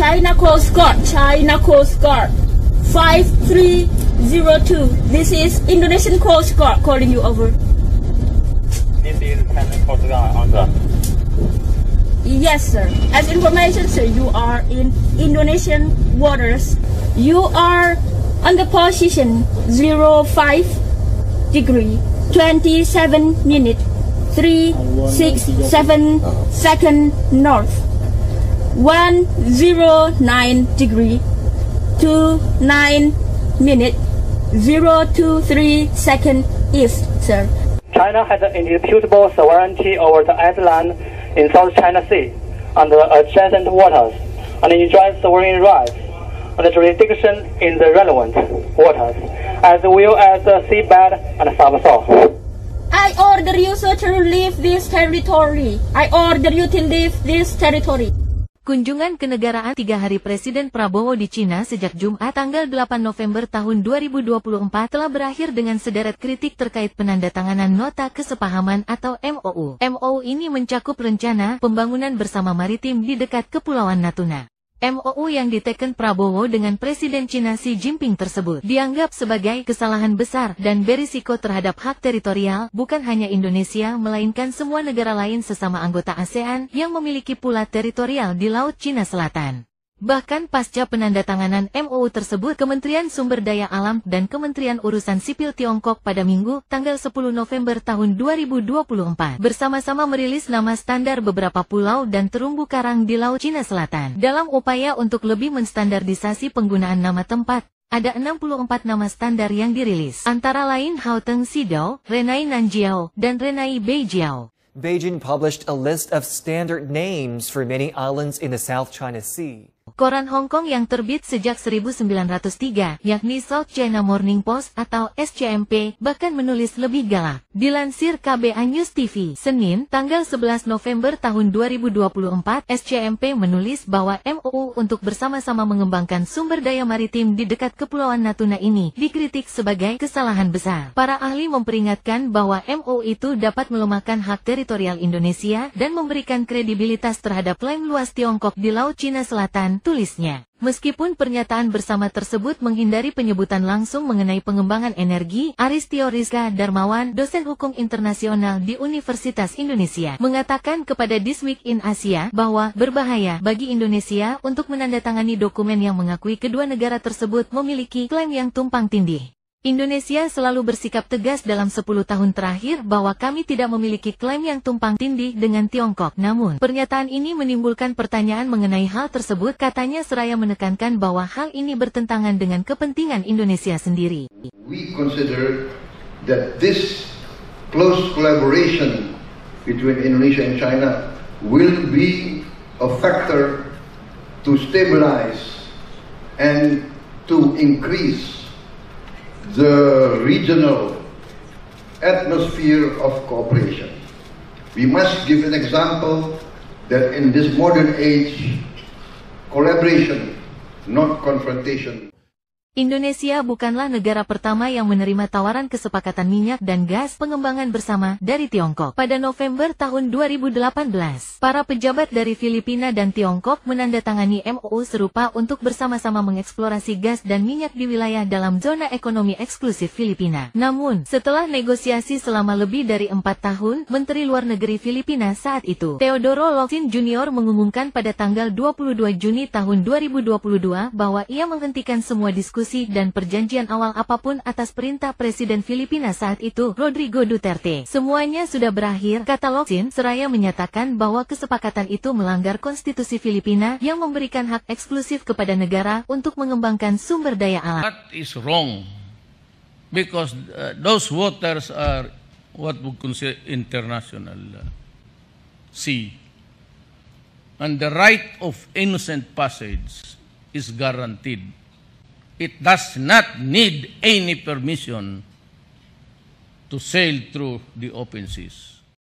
China Coast Guard, China Coast Guard, 5302. This is Indonesian Coast Guard calling you over. This is China Coast Guard on the. Yes, sir. As information, sir, you are in Indonesian waters. You are on the position 05 degree, 27 minute, 367 second north, 109 degree, 29 minute, 023 second east, sir. China has an indisputable sovereignty over the island in South China Sea and the adjacent waters, and enjoys sovereign rights and the jurisdiction in the relevant waters, as well as the seabed and subsoil. I order you, sir, to leave this territory. I order you to leave this territory. Kunjungan kenegaraan 3 hari Presiden Prabowo di Cina sejak Jumat tanggal 8 November tahun 2024 telah berakhir dengan sederet kritik terkait penandatanganan Nota Kesepahaman atau MOU. MOU ini mencakup rencana pembangunan bersama maritim di dekat Kepulauan Natuna. MOU yang diteken Prabowo dengan Presiden Cina Xi Jinping tersebut dianggap sebagai kesalahan besar dan berisiko terhadap hak teritorial bukan hanya Indonesia melainkan semua negara lain sesama anggota ASEAN yang memiliki pula teritorial di Laut Cina Selatan. Bahkan pasca penandatanganan MOU tersebut, Kementerian Sumber Daya Alam dan Kementerian Urusan Sipil Tiongkok pada Minggu, tanggal 10 November tahun 2024, bersama-sama merilis nama standar beberapa pulau dan terumbu karang di Laut Cina Selatan. Dalam upaya untuk lebih menstandardisasi penggunaan nama tempat, ada 64 nama standar yang dirilis, antara lain Haoteng Sidao, Renai Nanjiao, dan Renai Beijiao. Beijing published a list of standard names for many islands in the South China Sea. Koran Hong Kong yang terbit sejak 1903, yakni South China Morning Post atau SCMP, bahkan menulis lebih galak. Dilansir KBA News TV, Senin, tanggal 11 November tahun 2024, SCMP menulis bahwa MOU untuk bersama-sama mengembangkan sumber daya maritim di dekat Kepulauan Natuna ini dikritik sebagai kesalahan besar. Para ahli memperingatkan bahwa MOU itu dapat melemahkan hak teritorial Indonesia dan memberikan kredibilitas terhadap klaim luas Tiongkok di Laut Cina Selatan, tulisnya. Meskipun pernyataan bersama tersebut menghindari penyebutan langsung mengenai pengembangan energi, Aristio Rizka Darmawan, dosen hukum internasional di Universitas Indonesia, mengatakan kepada This Week in Asia bahwa berbahaya bagi Indonesia untuk menandatangani dokumen yang mengakui kedua negara tersebut memiliki klaim yang tumpang tindih. Indonesia selalu bersikap tegas dalam 10 tahun terakhir bahwa kami tidak memiliki klaim yang tumpang tindih dengan Tiongkok. Namun, pernyataan ini menimbulkan pertanyaan mengenai hal tersebut, katanya seraya menekankan bahwa hal ini bertentangan dengan kepentingan Indonesia sendiri. We consider that this close collaboration between Indonesia and China will be a factor to stabilize and to increase the regional atmosphere of cooperation. We must give an example that in this modern age, collaboration, not confrontation. Indonesia bukanlah negara pertama yang menerima tawaran kesepakatan minyak dan gas pengembangan bersama dari Tiongkok. Pada November tahun 2018, para pejabat dari Filipina dan Tiongkok menandatangani MOU serupa untuk bersama-sama mengeksplorasi gas dan minyak di wilayah dalam zona ekonomi eksklusif Filipina. Namun, setelah negosiasi selama lebih dari 4 tahun, Menteri Luar Negeri Filipina saat itu, Teodoro Locsin Jr. mengumumkan pada tanggal 22 Juni tahun 2022 bahwa ia menghentikan semua diskusi dan perjanjian awal apapun atas perintah Presiden Filipina saat itu, Rodrigo Duterte. Semuanya sudah berakhir, kata Locsin, seraya menyatakan bahwa kesepakatan itu melanggar konstitusi Filipina yang memberikan hak eksklusif kepada negara untuk mengembangkan sumber daya alam. That is wrong, because those waters are what we consider international sea, and the right of innocent passage is guaranteed. It does not need any permission to sail through the open seas.